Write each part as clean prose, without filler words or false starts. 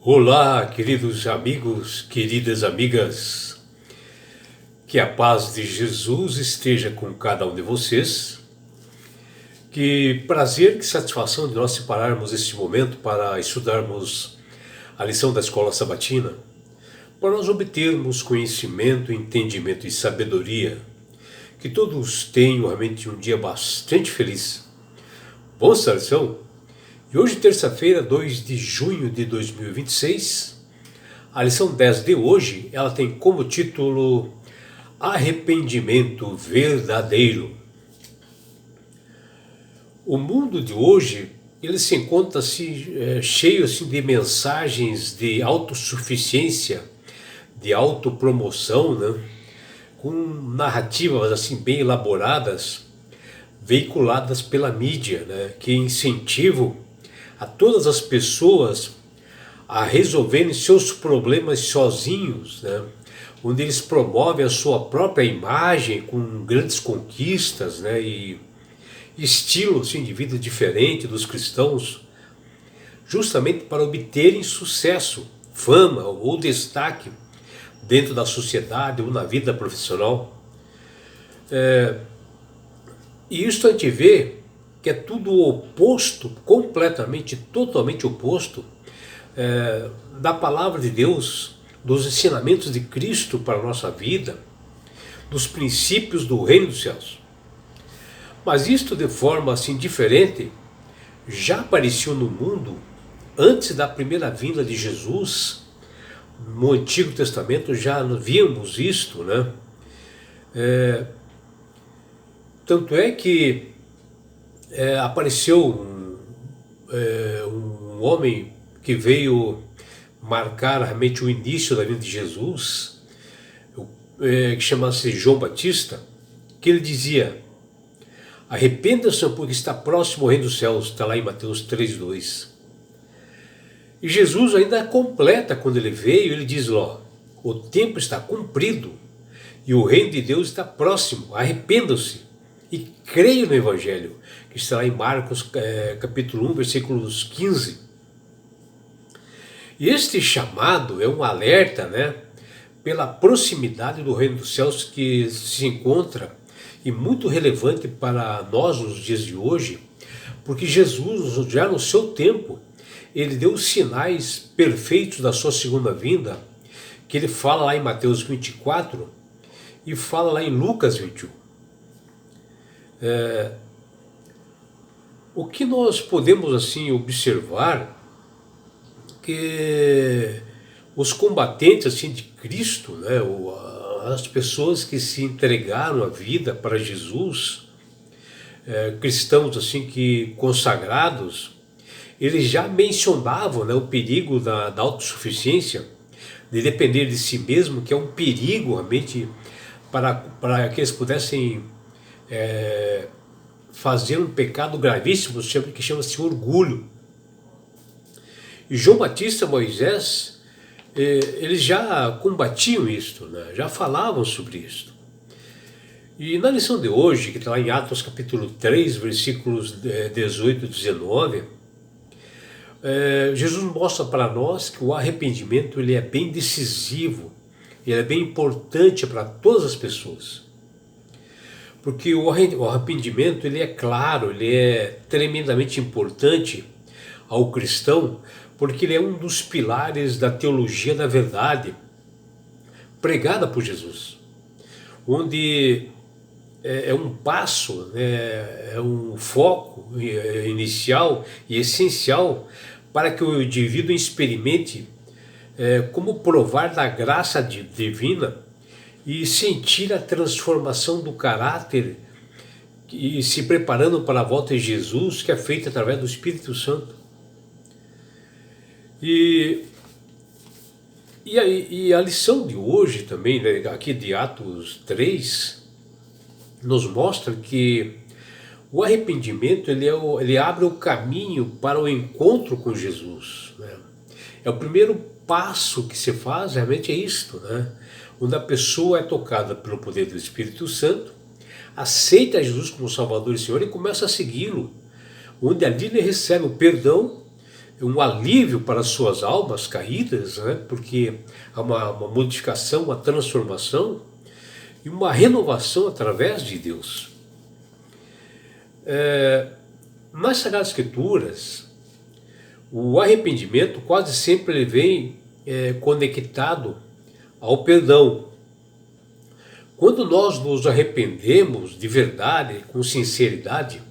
Olá, queridos amigos, queridas amigas, que a paz de Jesus esteja com cada um de vocês. Que prazer, que satisfação de nós separarmos este momento para estudarmos a lição da Escola Sabatina, para nós obtermos conhecimento, entendimento e sabedoria. Que todos tenham realmente um dia bastante feliz. Boa lição! E hoje, terça-feira, 2 de junho de 2026, a lição 10 de hoje, ela tem como título Arrependimento Verdadeiro. O mundo de hoje, ele se encontra cheio de mensagens de autossuficiência, de autopromoção, né? Com narrativas bem elaboradas, veiculadas pela mídia, né? Que incentivam a todas as pessoas a resolverem seus problemas sozinhos, né? Onde eles promovem a sua própria imagem com grandes conquistas, né? E estilo de vida diferente dos cristãos, justamente para obterem sucesso, fama ou destaque dentro da sociedade ou na vida profissional. E isso a gente vê que é tudo o oposto, completamente, totalmente oposto da palavra de Deus, dos ensinamentos de Cristo para a nossa vida, dos princípios do reino dos céus. Mas isto de forma diferente já apareceu no mundo antes da primeira vinda de Jesus. No Antigo Testamento já víamos isto, né? Tanto é que apareceu um homem que veio marcar realmente o início da vida de Jesus, que chama-se João Batista, que ele dizia: arrependa-se porque está próximo ao reino dos céus, está lá em Mateus 3:2. E Jesus ainda completa quando ele veio, ele diz: ó, o tempo está cumprido e o reino de Deus está próximo, arrependam-se e creiam no Evangelho, que está lá em Marcos capítulo 1, versículos 15. E este chamado é um alerta, né, pela proximidade do reino dos céus que se encontra e muito relevante para nós nos dias de hoje, porque Jesus, já no seu tempo, ele deu os sinais perfeitos da sua segunda vinda, que ele fala lá em Mateus 24 e fala lá em Lucas 21. O que nós podemos observar que os combatentes de Cristo, né, as pessoas que se entregaram a vida para Jesus, cristãos que consagrados, eles já mencionavam, né, o perigo da autossuficiência, de depender de si mesmo, que é um perigo realmente para que eles pudessem fazer um pecado gravíssimo que chama-se orgulho. E João Batista, Moisés, eles já combatiam isto, né? Já falavam sobre isto. E na lição de hoje, que está lá em Atos capítulo 3, versículos 18 e 19, Jesus mostra para nós que o arrependimento ele é bem decisivo, ele é bem importante para todas as pessoas. Porque o arrependimento ele é claro, ele é tremendamente importante ao cristão, porque ele é um dos pilares da teologia da verdade pregada por Jesus, onde é um passo, é um foco inicial e essencial para que o indivíduo experimente como provar da graça divina e sentir a transformação do caráter e se preparando para a volta de Jesus, que é feita através do Espírito Santo. E a lição de hoje também, né, aqui de Atos 3, nos mostra que o arrependimento ele abre o caminho para o encontro com Jesus, né? É o primeiro passo que se faz, realmente é isto, né? Onde a pessoa é tocada pelo poder do Espírito Santo, aceita Jesus como Salvador e Senhor e começa a segui-lo, onde ali ele recebe o perdão um alívio para as suas almas caídas, né? Porque há uma modificação, uma transformação e uma renovação através de Deus. Nas Sagradas Escrituras, o arrependimento quase sempre ele vem conectado ao perdão. Quando nós nos arrependemos de verdade, com sinceridade,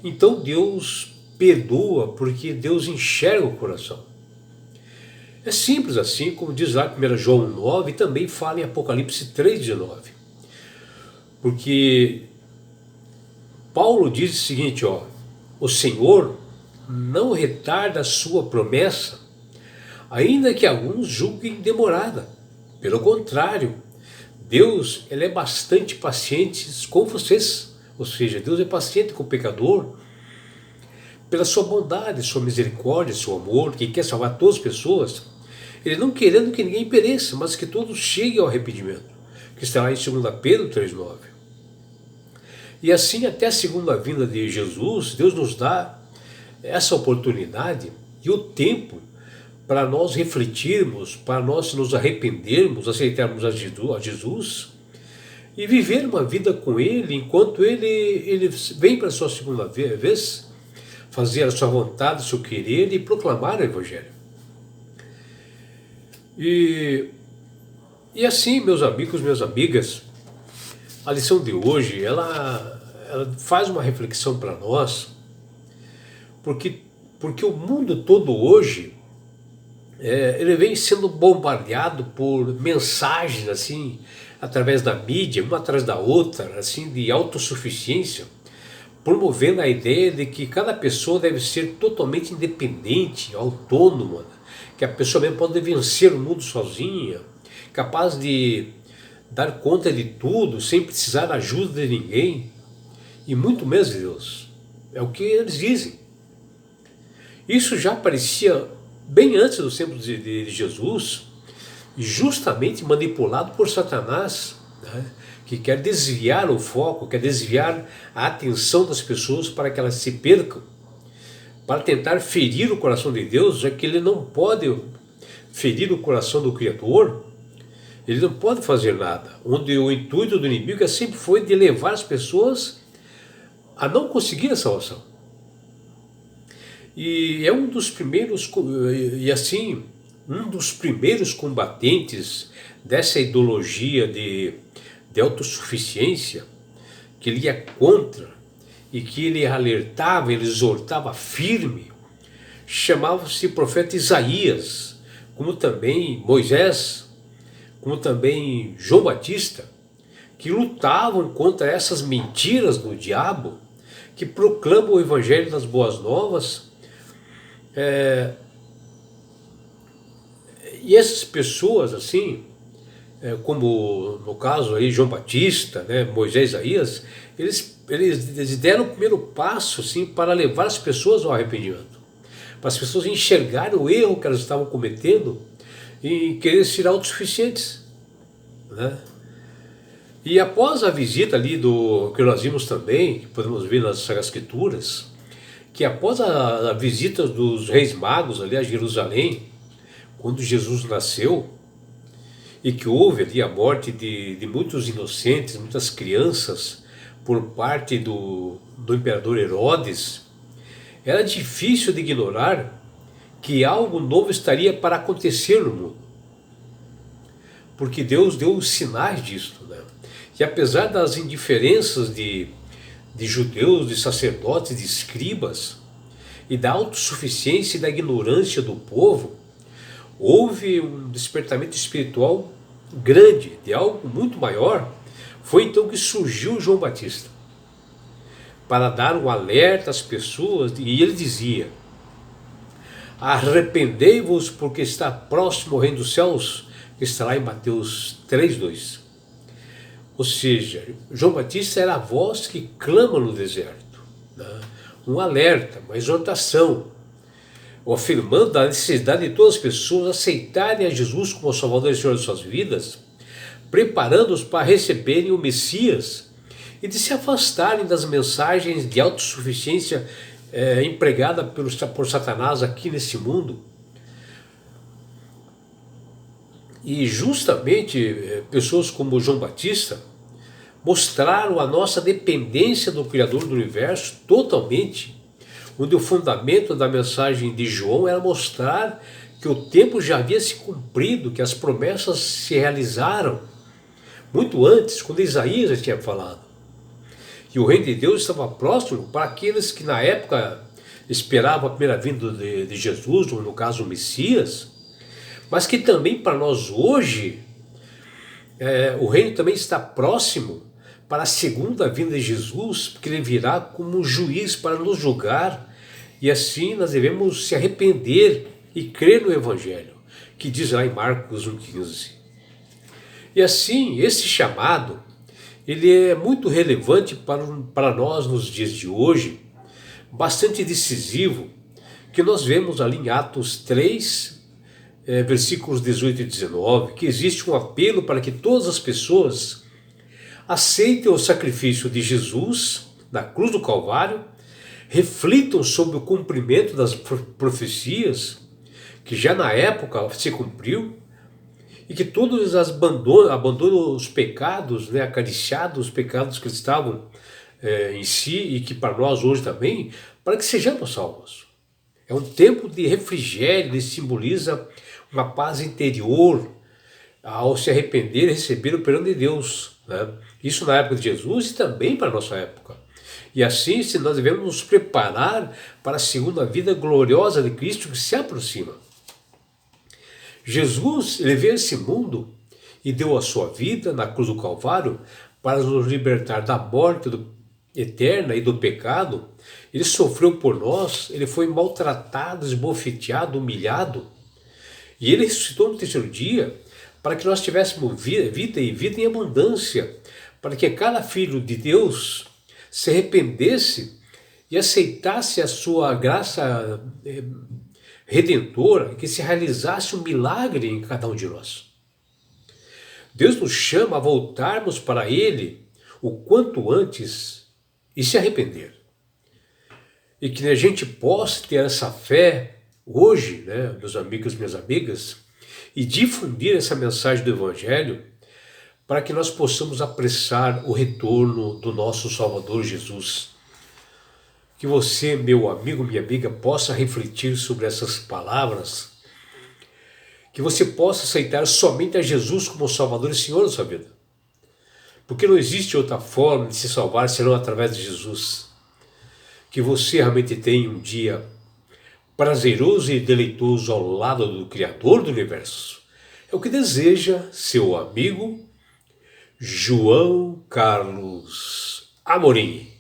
então Deus perdoa, porque Deus enxerga o coração. É simples assim, como diz lá em 1 João 9, e também fala em Apocalipse 3,19. Porque Paulo diz o seguinte, o Senhor não retarda a sua promessa, ainda que alguns julguem demorada. Pelo contrário, Deus ele é bastante paciente com vocês, ou seja, Deus é paciente com o pecador, pela sua bondade, sua misericórdia, seu amor, que quer salvar todas as pessoas, ele não querendo que ninguém pereça, mas que todos cheguem ao arrependimento, que está lá em 2 Pedro 3,9. E assim, até a segunda vinda de Jesus, Deus nos dá essa oportunidade e o tempo para nós refletirmos, para nós nos arrependermos, aceitarmos a Jesus e viver uma vida com Ele, enquanto Ele vem para a sua segunda vez, fazer a sua vontade, o seu querer e proclamar o Evangelho. E assim, meus amigos, minhas amigas, a lição de hoje, ela faz uma reflexão para nós, porque o mundo todo hoje, ele vem sendo bombardeado por mensagens, assim, através da mídia, uma atrás da outra, assim, de autossuficiência, promovendo a ideia de que cada pessoa deve ser totalmente independente, autônoma, que a pessoa mesmo pode vencer o mundo sozinha, capaz de dar conta de tudo, sem precisar da ajuda de ninguém, e muito menos de Deus. É o que eles dizem. Isso já aparecia bem antes dos tempos de Jesus, e justamente manipulado por Satanás, né, que quer desviar o foco, quer desviar a atenção das pessoas para que elas se percam, para tentar ferir o coração de Deus, já que ele não pode ferir o coração do Criador, ele não pode fazer nada, onde o intuito do inimigo sempre foi de levar as pessoas a não conseguir a salvação. E é um dos primeiros combatentes dessa ideologia de autossuficiência, que ele ia contra e que ele alertava, ele exortava firme, chamava-se profeta Isaías, como também Moisés, como também João Batista, que lutavam contra essas mentiras do diabo, que proclamam o Evangelho das Boas Novas. E essas pessoas, assim, como no caso aí João Batista, né, Moisés, Isaías, eles deram o primeiro passo, assim, para levar as pessoas ao arrependimento, para as pessoas enxergarem o erro que elas estavam cometendo e querer ser autossuficientes, né? E após a visita ali que nós vimos também, que podemos ver nas Sagradas Escrituras, que após a visita dos reis magos ali a Jerusalém, quando Jesus nasceu, e que houve ali a morte de muitos inocentes, muitas crianças, por parte do imperador Herodes, era difícil de ignorar que algo novo estaria para acontecer no mundo. Porque Deus deu os sinais disso, né? E apesar das indiferenças de judeus, de sacerdotes, de escribas, e da autossuficiência e da ignorância do povo, houve um despertamento espiritual grande, de algo muito maior. Foi então que surgiu João Batista, para dar um alerta às pessoas, e ele dizia: arrependei-vos, porque está próximo o reino dos céus, que está lá em Mateus 3,2. Ou seja, João Batista era a voz que clama no deserto, né? Um alerta, uma exortação, afirmando a necessidade de todas as pessoas aceitarem a Jesus como Salvador e Senhor de suas vidas, preparando-os para receberem o Messias e de se afastarem das mensagens de autossuficiência empregada por Satanás aqui nesse mundo. E justamente pessoas como João Batista mostraram a nossa dependência do Criador do Universo totalmente, onde o fundamento da mensagem de João era mostrar que o tempo já havia se cumprido, que as promessas se realizaram muito antes, quando Isaías já tinha falado. E o reino de Deus estava próximo para aqueles que na época esperavam a primeira vinda de Jesus, ou no caso o Messias, mas que também para nós hoje, o reino também está próximo para a segunda vinda de Jesus, porque ele virá como juiz para nos julgar, e assim nós devemos se arrepender e crer no Evangelho, que diz lá em Marcos 1,15. E assim, esse chamado, ele é muito relevante para nós nos dias de hoje, bastante decisivo, que nós vemos ali em Atos 3, versículos 18 e 19, que existe um apelo para que todas as pessoas aceitem o sacrifício de Jesus na cruz do Calvário, reflitam sobre o cumprimento das profecias, que já na época se cumpriu, e que todos abandonam os pecados, acariciados os pecados que estavam em si, e que para nós hoje também, para que sejamos salvos. É um tempo de refrigério, ele simboliza uma paz interior, ao se arrepender e receber o perdão de Deus. Isso na época de Jesus e também para a nossa época. E assim, se nós devemos nos preparar para a segunda vida gloriosa de Cristo que se aproxima. Jesus, ele veio a esse mundo e deu a sua vida na cruz do Calvário para nos libertar da morte eterna e do pecado. Ele sofreu por nós, ele foi maltratado, esbofeteado, humilhado. E ele ressuscitou no terceiro dia para que nós tivéssemos vida e vida em abundância, para que cada filho de Deus se arrependesse e aceitasse a sua graça redentora, que se realizasse um milagre em cada um de nós. Deus nos chama a voltarmos para Ele o quanto antes e se arrepender. E que a gente possa ter essa fé hoje, meus amigos e minhas amigas, e difundir essa mensagem do Evangelho para que nós possamos apressar o retorno do nosso Salvador Jesus. Que você, meu amigo, minha amiga, possa refletir sobre essas palavras, que você possa aceitar somente a Jesus como Salvador e Senhor da sua vida. Porque não existe outra forma de se salvar senão através de Jesus. Que você realmente tenha um dia prazeroso e deleitoso ao lado do Criador do Universo. É o que deseja seu amigo João Carlos Amorim.